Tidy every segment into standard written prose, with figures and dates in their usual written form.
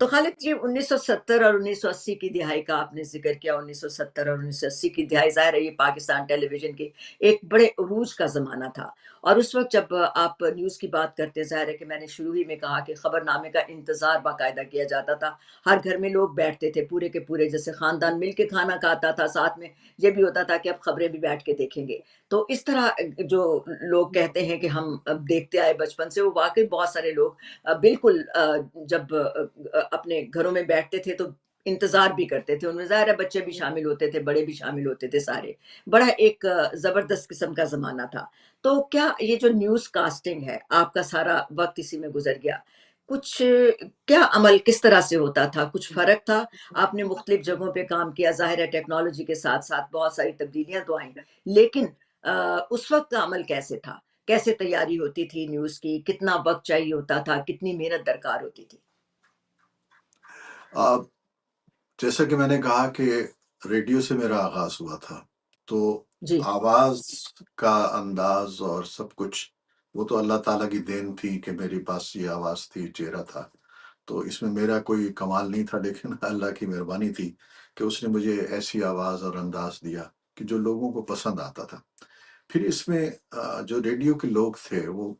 तो खालिद जी 1970 और 1980 की दिहाई का आपने ज़िक्र किया। 1970 और 1980 की दिहाई ज़ाहिर है ये पाकिस्तान टेलीविज़न की एक बड़े उरूज का ज़माना था। और उस वक़्त जब आप न्यूज़ की बात करते हैं, ज़ाहिर है कि मैंने शुरू ही में कहा कि खबरनामे का इंतज़ार बाकायदा किया जाता था। हर घर में लोग बैठते थे पूरे के पूरे, जैसे ख़ानदान मिल के खाना खाता था, साथ में ये भी होता था कि अब खबरें भी बैठ के देखेंगे। तो इस तरह जो लोग कहते हैं कि हम अब देखते आए बचपन से, वो वाक़ई बहुत सारे लोग बिल्कुल जब अपने घरों में बैठते थे तो इंतज़ार भी करते थे। उनमें ज़ाहिर है बच्चे भी शामिल होते थे, बड़े भी शामिल होते थे सारे। बड़ा एक ज़बरदस्त किस्म का ज़माना था। तो क्या ये जो न्यूज़ कास्टिंग है, आपका सारा वक़्त इसी में गुज़र गया। कुछ क्या अमल किस तरह से होता था? कुछ फ़र्क था? आपने मुख्तलिफ़ जगहों पे काम किया, ज़ाहिर है टेक्नोलॉजी के साथ-साथ बहुत सारी तब्दीलियाँ तो आईं। लेकिन उस वक़्त का अमल कैसे था? कैसे तैयारी होती थी न्यूज़ की? कितना वक़्त चाहिए होता था? कितनी मेहनत दरकार होती थी? अ, जैसा कि मैंने कहा कि रेडियो से मेरा आगाज़ हुआ था, तो जी, आवाज़ का अंदाज़ और सब कुछ, वो तो अल्लाह ताला की देन थी कि मेरे पास ये आवाज़ थी, चेहरा था। तो इसमें मेरा कोई कमाल नहीं था, लेकिन अल्लाह की मेहरबानी थी कि उसने मुझे ऐसी आवाज़ और अंदाज़ दिया कि जो लोगों को पसंद आता था। फिर इसमें जो रेडियो के लोग थे वो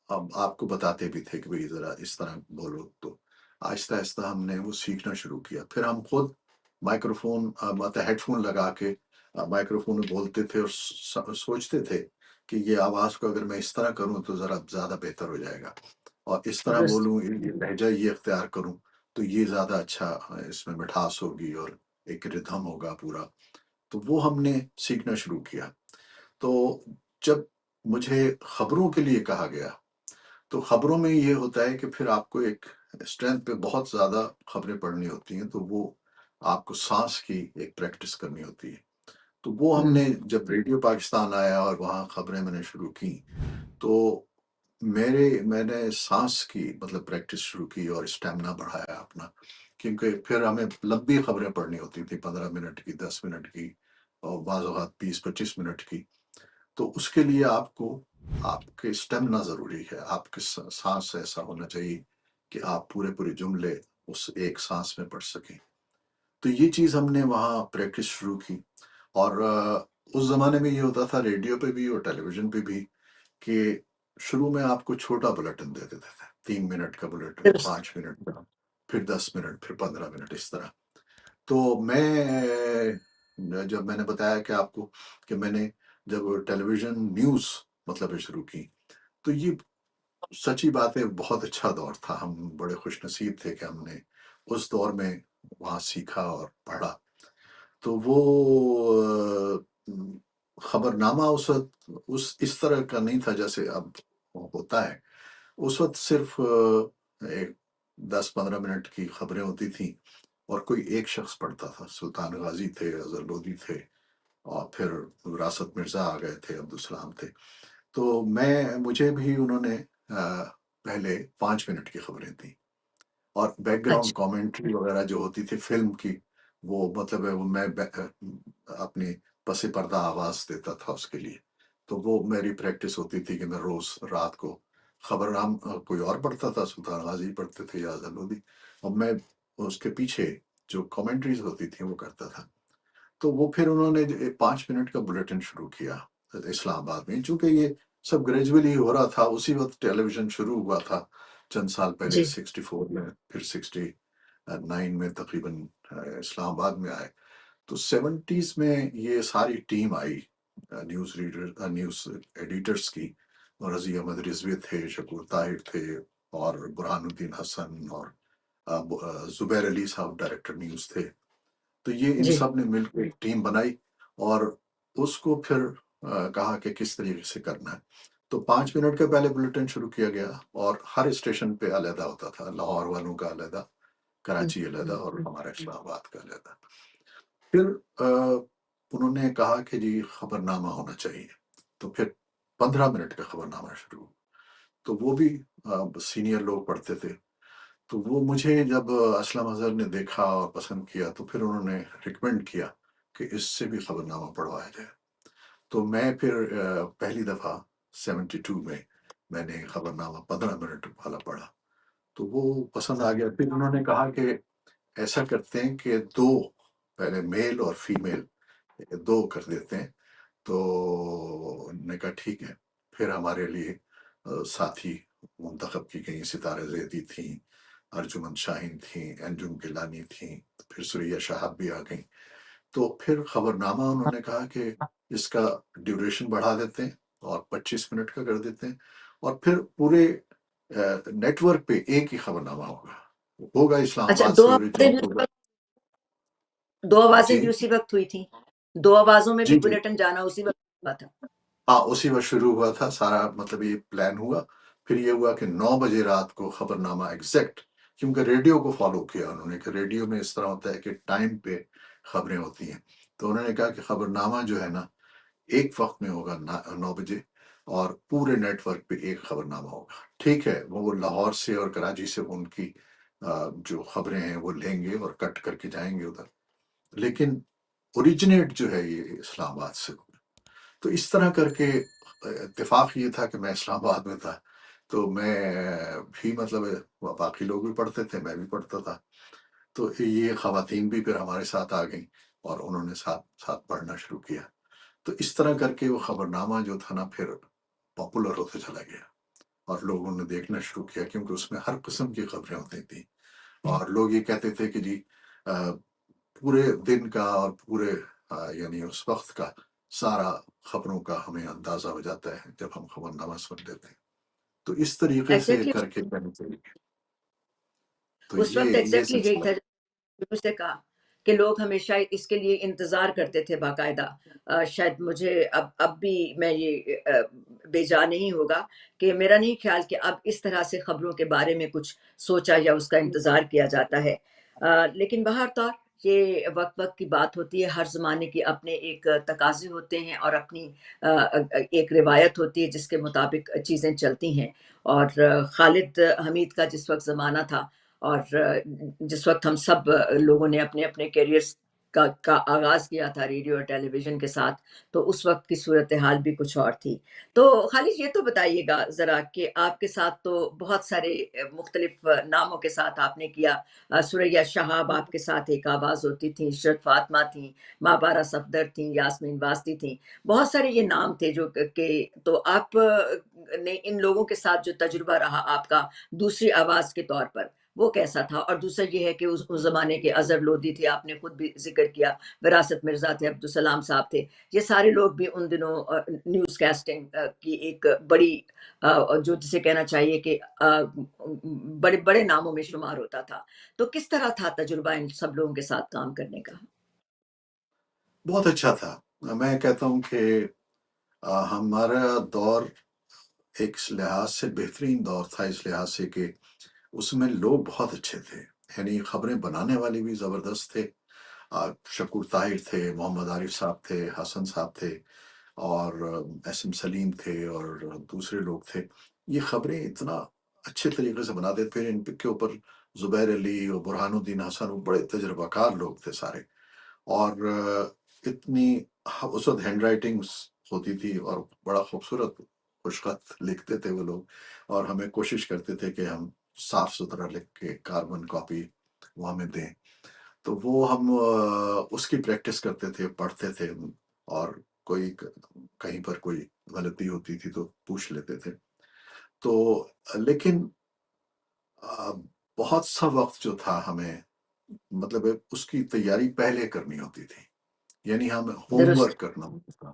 अब आपको बताते भी थे कि भई ज़रा इस तरह बोलो, तो आहिस्ता-आहिस्ता हमने वो सीखना शुरू किया। फिर हम खुद माइक्रोफ़ोन मतलब हेडफ़ोन लगा के माइक्रोफ़ोन में बोलते थे और सोचते थे कि ये आवाज़ को अगर मैं इस तरह करूँ तो ज़रा ज़्यादा बेहतर हो जाएगा, और इस तरह दुरुस्त। बोलूँ, ये लहज़ा ये इख्तियार करूँ तो ये ज़्यादा अच्छा इसमें मिठास होगी और एक रिदम होगा पूरा। तो वो हमने सीखना शुरू किया। तो जब मुझे खबरों के लिए कहा गया, तो खबरों में ये होता है कि फिर आपको एक स्ट्रेंथ पे बहुत ज़्यादा खबरें पढ़नी होती हैं, तो वो आपको साँस की एक प्रैक्टिस करनी होती है। तो वो हुँ, हमने जब रेडियो पाकिस्तान आया और वहाँ खबरें मैंने शुरू की, तो मैंने साँस की मतलब प्रैक्टिस शुरू की और स्टैमिना बढ़ाया अपना, क्योंकि फिर हमें लंबी खबरें पढ़नी होती थी, 15 मिनट की, 10 मिनट की और बाज़ औक़ात 20-25 मिनट की। तो उसके लिए आपको आपके स्टेमिना ज़रूरी है, आपके साँस ऐसा होना चाहिए कि आप पूरे-पूरे जुमले उस एक साँस में पढ़ सकें। तो ये चीज़ हमने वहाँ प्रैक्टिस शुरू की, और उस ज़माने में ये होता था रेडियो पे भी और टेलीविज़न पे भी कि शुरू में आपको छोटा बुलेटिन दे देते थे, 3 मिनट का बुलेटिन, दुरुस्त। 5 मिनट का, फिर 10 मिनट, फिर 15 मिनट, इस तरह। तो मैं जब मैंने बताया कि आपको कि मैंने जब टेलीविज़न न्यूज़ मतलब शुरू की, तो ये सच्ची बात है बहुत अच्छा दौर था। हम बड़े खुशनसीब थे कि हमने उस दौर में वहाँ सीखा और पढ़ा। तो वो खबरनामा उस वक़्त उस इस तरह का नहीं था जैसे अब होता है। उस वक़्त सिर्फ़ एक 10-15 मिनट की खबरें होती थीं और कोई एक शख्स पढ़ता था। सुल्तान गाज़ी थे, अज़हर लोदी थे और फिर विरासत मिर्ज़ा आ गए थे, अब्दुल सलाम थे। तो मुझे भी उन्होंने पहले 5 मिनट की खबरें दी, और बैकग्राउंड अच्छा, कमेंट्री वग़ैरह जो होती थी फ़िल्म की, वो मतलब है वो अपनी पस पर्दा आवाज़ देता था उसके लिए। तो वो मेरी प्रैक्टिस होती थी कि मैं रोज़ रात को कोई और पढ़ता था, सुल्तान गाज़ी पढ़ते थे या अज़हर लोदी, और मैं उसके पीछे जो कमेंट्रीज़ होती थी वो करता था। तो वो फिर उन्होंने 5 मिनट का बुलेटिन शुरू किया इस्लामाबाद में। चूँकि ये सब ग्रेजुअली हो रहा था, उसी वक़्त टेलीविज़न शुरू हुआ था, चंद साल पहले जी, 64 में, फिर 69 में तकरीबन इस्लामाबाद में आए। तो 70s में ये सारी टीम आई न्यूज़ एडिटर्स की, और रज़ी अहमद रिज़वी थे, शकूर ताहिर थे और बुरहानुद्दीन हसन और ज़ुबैर अली साहब डायरेक्टर न्यूज़ थे। तो ये इन जी, सब ने मिलकर एक टीम बनाई और उसको फिर कहा कि किस तरीके से करना है। तो 5 मिनट का पहले बुलेटिन शुरू किया गया और हर स्टेशन पे अलहदा होता था। लाहौर वालों का अलहदा, हुँ, कराची अलहदा और हमारा इस्लामाबाद का अलहदा। फिर उन्होंने कहा कि जी खबरनामा होना चाहिए। तो फिर 15 मिनट का खबरनामा शुरू। तो वो भी सीनियर लोग पढ़ते थे। तो वो मुझे जब असलम अज़हर ने देखा और पसंद किया, तो फिर उन्होंने रिकमेंड किया कि इससे भी खबरनामा पढ़वाया जाए। तो मैं फिर पहली दफ़ा 72 में मैंने खबरनामा 15 मिनट वाला पढ़ा। تو وہ پسند آ گیا۔ پھر انہوں نے کہا کہ ایسا کرتے ہیں کہ 2 پہلے میل اور فیمیل 2 کر دیتے ہیں۔ تو انہوں نے کہا ٹھیک ہے۔ پھر ہمارے لیے ساتھی منتخب کی گئیں، ستارہ زیدی تھیں، ارجمن شاہین تھیں، انجم گیلانی تھیں، پھر سریہ شہاب بھی آ گئیں۔ تو پھر خبرنامہ انہوں نے کہا کہ اس کا ڈیوریشن بڑھا دیتے ہیں اور 25 منٹ کا کر دیتے ہیں، اور پھر پورے نیٹ ورک پہ ایک ہی خبرنامہ ہوگا اسلام اچھا، آباد دو سے آوازیں اوریجنیٹ بھی ہوگا۔ دو آوازیں جی بھی اسی وقت ہوئی تھیں؟ 2 آوازوں میں بھی جی جی بلیٹن جانا اسی وقت ہوا تھا؟ ہاں، اسی وقت شروع ہوا تھا سارا، مطلب یہ پلان ہوا۔ پھر یہ ہوا کہ 9 بجے رات کو خبرنامہ ایگزیکٹ، کیونکہ ریڈیو کو فالو کیا انہوں نے، کہ ریڈیو میں اس طرح ہوتا ہے کہ ٹائم پہ خبریں ہوتی ہیں۔ تو انہوں نے کہا کہ خبرنامہ جو ہے نا ایک وقت میں ہوگا 9 بجے، اور پورے نیٹ ورک پہ ایک خبرنامہ ہوگا۔ ٹھیک ہے، وہ لاہور سے اور کراچی سے ان کی جو خبریں ہیں وہ لیں گے اور کٹ کر کے جائیں گے ادھر، لیکن اوریجنیٹ جو ہے یہ اسلام آباد سے ہوگا۔ تو اس طرح کر کے اتفاق یہ تھا کہ میں اسلام آباد میں تھا، تو میں بھی مطلب باقی لوگ بھی پڑھتے تھے، میں بھی پڑھتا تھا، تو یہ خواتین بھی پھر ہمارے ساتھ آ گئیں اور انہوں نے ساتھ ساتھ پڑھنا شروع کیا۔ تو اس طرح کر کے وہ خبرنامہ جو تھا نا پھر پاپولر ہوتے چلا گیا، اور لوگوں نے دیکھنا شروع کیا، کیونکہ اس میں ہر قسم کی خبریں ہوتی تھیں، اور لوگ یہ کہتے تھے کہ جی پورے دن کا اور پورے یعنی اس وقت کا سارا خبروں کا ہمیں اندازہ ہو جاتا ہے جب ہم خبرنامہ سن لیتے ہیں۔ تو اس طریقے سے ایگزیکٹلی کر کے کرنا چاہیے۔ تو اس وقت یہ ایگزیکٹلی یہی سلسلہ تھا شروع سے کہا کہ لوگ ہمیشہ اس کے لیے انتظار کرتے تھے باقاعدہ۔ شاید مجھے اب بھی میں یہ بے جا نہیں ہوگا کہ میرا نہیں خیال کہ اب اس طرح سے خبروں کے بارے میں کچھ سوچا یا اس کا انتظار کیا جاتا ہے۔ لیکن بہرطور یہ وقت وقت کی بات ہوتی ہے، ہر زمانے کی اپنے ایک تقاضے ہوتے ہیں اور اپنی ایک روایت ہوتی ہے جس کے مطابق چیزیں چلتی ہیں۔ اور خالد حمید کا جس وقت زمانہ تھا، اور جس وقت ہم سب لوگوں نے اپنے اپنے کیریئرز کا آغاز کیا تھا ریڈیو اور ٹیلی ویژن کے ساتھ، تو اس وقت کی صورتحال بھی کچھ اور تھی۔ تو خالد یہ تو بتائیے گا ذرا کہ آپ کے ساتھ تو بہت سارے مختلف ناموں کے ساتھ آپ نے کیا۔ سریہ شہاب آپ کے ساتھ ایک آواز ہوتی تھی، عشرت فاطمہ تھیں، مابارہ صفدر تھیں، یاسمین واسطی تھیں، بہت سارے یہ نام تھے جو کہ تو آپ نے ان لوگوں کے ساتھ جو تجربہ رہا آپ کا دوسری آواز کے طور پر، وہ کیسا تھا؟ اور دوسرا یہ ہے کہ اس زمانے کے اظہر لودھی تھے، آپ نے خود بھی ذکر کیا، وراثت مرزا تھے، عبدالسلام صاحب تھے، یہ سارے لوگ بھی ان دنوں نیوز کاسٹنگ کی ایک بڑی جو جسے کہنا چاہیے کہ بڑے بڑے ناموں میں شمار ہوتا تھا۔ تو کس طرح تھا تجربہ ان سب لوگوں کے ساتھ کام کرنے کا؟ بہت اچھا تھا۔ میں کہتا ہوں کہ ہمارا دور ایک لحاظ سے بہترین دور تھا، اس لحاظ سے کہ اس میں لوگ بہت اچھے تھے، یعنی خبریں بنانے والے بھی زبردست تھے۔ شکور طاہر تھے، محمد عارف صاحب تھے، حسن صاحب تھے، اور ایس ایم سلیم تھے، اور دوسرے لوگ تھے۔ یہ خبریں اتنا اچھے طریقے سے بنا دیتے، پھر ان کے اوپر زبیر علی اور برہان الدین حسن، وہ بڑے تجربہ کار لوگ تھے سارے، اور اتنی اس وقت ہینڈ رائٹنگ ہوتی تھی، اور بڑا خوبصورت خوشخط لکھتے تھے وہ لوگ، اور ہمیں کوشش کرتے تھے کہ ہم صاف ستھرا لکھ کے کاربن کاپی وہ ہمیں دیں۔ تو وہ ہم اس کی پریکٹس کرتے تھے، پڑھتے تھے، اور کوئی کہیں پر کوئی غلطی ہوتی تھی تو پوچھ لیتے تھے۔ تو لیکن آ، بہت سا وقت جو تھا ہمیں، مطلب اس کی تیاری پہلے کرنی ہوتی تھی، یعنی ہمیں ہوم درست۔ ورک کرنا ہوتا تھا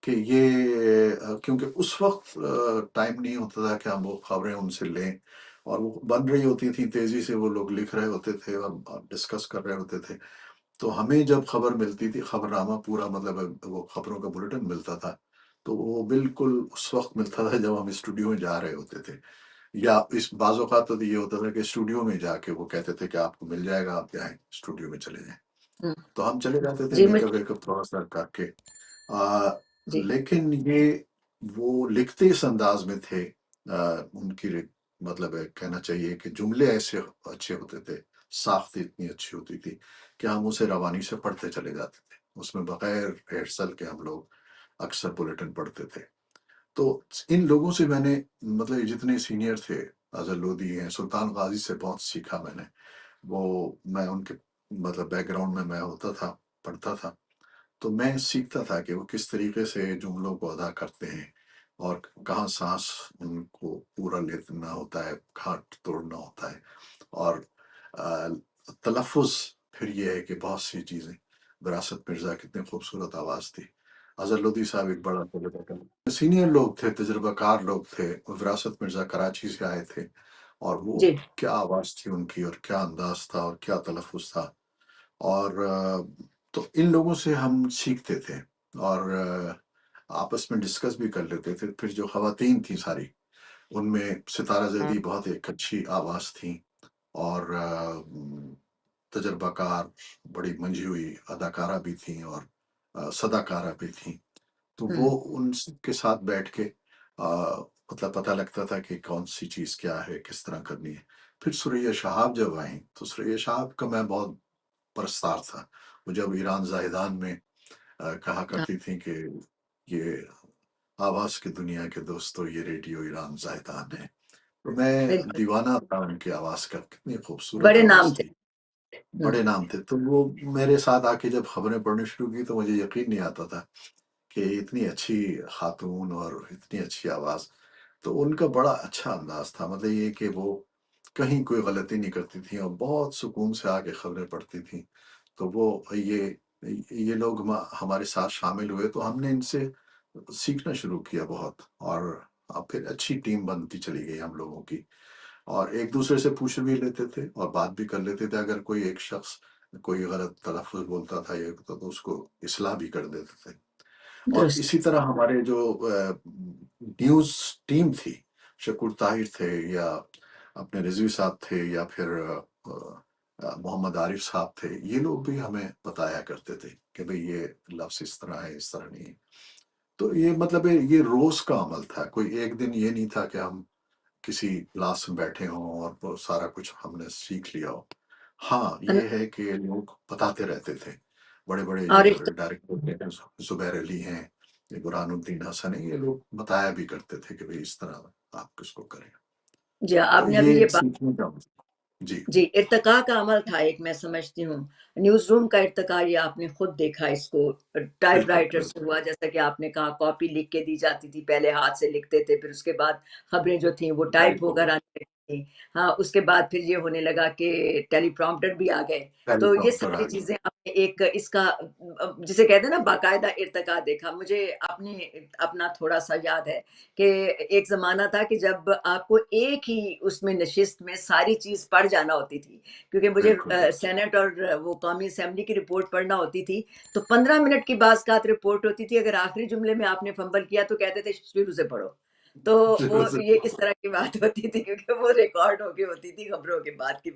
کہ یہ کیونکہ اس وقت ٹائم نہیں ہوتا تھا کہ ہم وہ خبریں ان سے لیں، اور وہ بن رہی ہوتی تھی تیزی سے، وہ لوگ لکھ رہے ہوتے تھے اور ڈسکس کر رہے ہوتے تھے۔ تو ہمیں جب خبر ملتی تھی، خبر نامہ پورا، مطلب وہ خبروں کا بلیٹن ملتا تھا، تو وہ بالکل اس وقت ملتا تھا جب ہم اسٹوڈیو میں جا رہے ہوتے تھے، یا اس بعض اوقات تو یہ ہوتا تھا کہ اسٹوڈیو میں جا کے وہ کہتے تھے کہ آپ کو مل جائے گا، آپ جائیں اسٹوڈیو میں چلے جائیں، ہم، تو ہم چلے جاتے تھے جی میک اپ مجھے ویک اپ تھوڑا سا کر کے۔ آ، جی لیکن یہ وہ لکھتے اس انداز میں تھے، ان کی مطلب ہے کہنا چاہیے کہ جملے ایسے اچھے ہوتے تھے، ساخت اتنی اچھی ہوتی تھی کہ ہم اسے روانی سے پڑھتے چلے جاتے تھے، اس میں بغیر ریہرسل کے ہم لوگ اکثر بلیٹن پڑھتے تھے۔ تو ان لوگوں سے میں نے، مطلب جتنے سینئر تھے، अज़हर लोदी हैं, सुल्तान गाज़ी से बहुत सीखा मैंने। वो मैं उनके मतलब बैकग्राउंड में मैं होता था, पढ़ता था, तो मैं सीखता था कि वो किस तरीके से जुमलों को अदा करते हैं और कहाँ साँस उनको पूरा लेना होता है, कहाँ तोड़ना होता है। और अ, तलफ़्फ़ुज़ फिर ये है कि बहुत सी चीज़ें, विरासत मिर्ज़ा कितनी खूबसूरत आवाज़ थी। अज़हर लोधी साहब एक बड़ा तजुर्बा सीनियर लोग थे, तजुर्बाकार लोग थे। विरासत मिर्ज़ा कराची से आए थे और वो जी, क्या आवाज़ थी उनकी और क्या अंदाज़ था और क्या तलफ़्फ़ुज़ था। और तो इन लोगों से हम सीखते थे और आपस में डिस्कस भी कर लेते थे। फिर जो ख़वातीन थीं सारी, उनमें सितारा ज़ैदी बहुत एक अच्छी आवाज़ थी और तजुर्बाकार, बड़ी मंझी हुई अदाकारा भी थीं और सदाकारा भी थीं। तो हुँ, वो उनके साथ बैठ के मतलब पता लगता था कि कौन-सी चीज़ क्या है, किस तरह करनी है। फिर सुरैया शहाब जब आईं, तो सुरैया शहाब का मैं बहुत परस्तार था। वो जब ईरान ज़ाहिदान में कहा हाँ, करती थीं कि ये आवाज़ की दुनिया के दोस्तों ये रेडियो ईरान ज़ाहिदान है। तो मैं बिल्कुल, दीवाना था उनकी आवाज़ का, कितनी खूबसूरत बड़े आवाज़ नाम थे। थी। हुँ, बड़े नाम थे, तो वो मेरे साथ आके जब खबरें पढ़नी शुरू की तो मुझे यकीन नहीं आता था कि इतनी अच्छी खातून और इतनी अच्छी आवाज़। तो उनका बड़ा अच्छा अंदाज़ था, मतलब ये कि वो कहीं कोई गलती नहीं करती थीं और बहुत सुकून से आके खबरें पढ़ती थीं। तो वो ये लोग हमारे साथ शामिल हुए तो हमने इनसे सीखना शुरू किया बहुत और फिर अच्छी टीम बनती चली गई हम लोगों की। और एक-दूसरे से पूछ भी लेते थे और बात भी कर लेते थे। अगर कोई एक शख्स कोई गलत तलफ़्फ़ुज़ बोलता था या तो उसको इस्लाह भी कर देते थे। और दुरुस्त। इसी तरह हमारे जो न्यूज़ टीम थी, शकूर ताहिर थे या अपने रिज़वी साहब थे या फिर मोहम्मद आरिफ साहब थे, ये लोग भी हमें बताया करते थे कि भई ये लफ्ज़ इस तरह है, इस तरह नहीं है। तो ये मतलब ये रोज़ का अमल था, कोई एक दिन ये नहीं था कि हम किसी क्लास में बैठे हों और वो सारा कुछ हमने सीख लिया हो। हाँ, अन ये है कि लोग बताते रहते थे। बड़े-बड़े और जो एक तो डायरेक्टर थे ज़ुबैर अली हैं, ये बुरहानुद्दीन हसन हैं, ये लोग बताया भी करते थे कि भई इस तरह आप इसको करें। जी, तो आपने अभी ये ये बात सीखने का जी, जी, इर्तिका का अमल था एक मैं समझती हूँ। न्यूज़ रूम का इर्तिका ये आपने खुद देखा इसको बिल्कुल, टाइपराइटर से बिल्कुल, हुआ जैसा कि आपने कहा कॉपी लिख के दी जाती थी, पहले हाथ से लिखते थे, फिर उसके बाद खबरें जो थीं वो टाइप बिल्कुल, होकर आने लगी थीं। हाँ, उसके बाद फिर ये होने लगा कि टेलीप्रॉम्प्टर भी आ गए। तो ये टेलीप्रॉम्प्टर सारी आ गए। चीज़ें आपने एक इसका जिसे कहते हैं ना बाकायदा इर्तिका देखा। मुझे अपना थोड़ा-सा याद है कि एक ज़माना था कि जब आपको एक ही उसमें नशिस्त में सारी चीज़ पढ़ जाना होती थी। क्योंकि मुझे बिल्कुल, बिल्कुल। सेनेट और वो कौमी असेंबली की रिपोर्ट पढ़ना होती थी, तो 15 मिनट की बात रिपोर्ट होती थी, अगर आखिरी जुमले में आपने फंबल किया तो कहते थे शुरू से पढ़ो। तो वो ज़रूर, ये ज़रूर। इस तरह की बात होती थी क्योंकि वो रिकॉर्ड होके होती थी खबरों के बाद की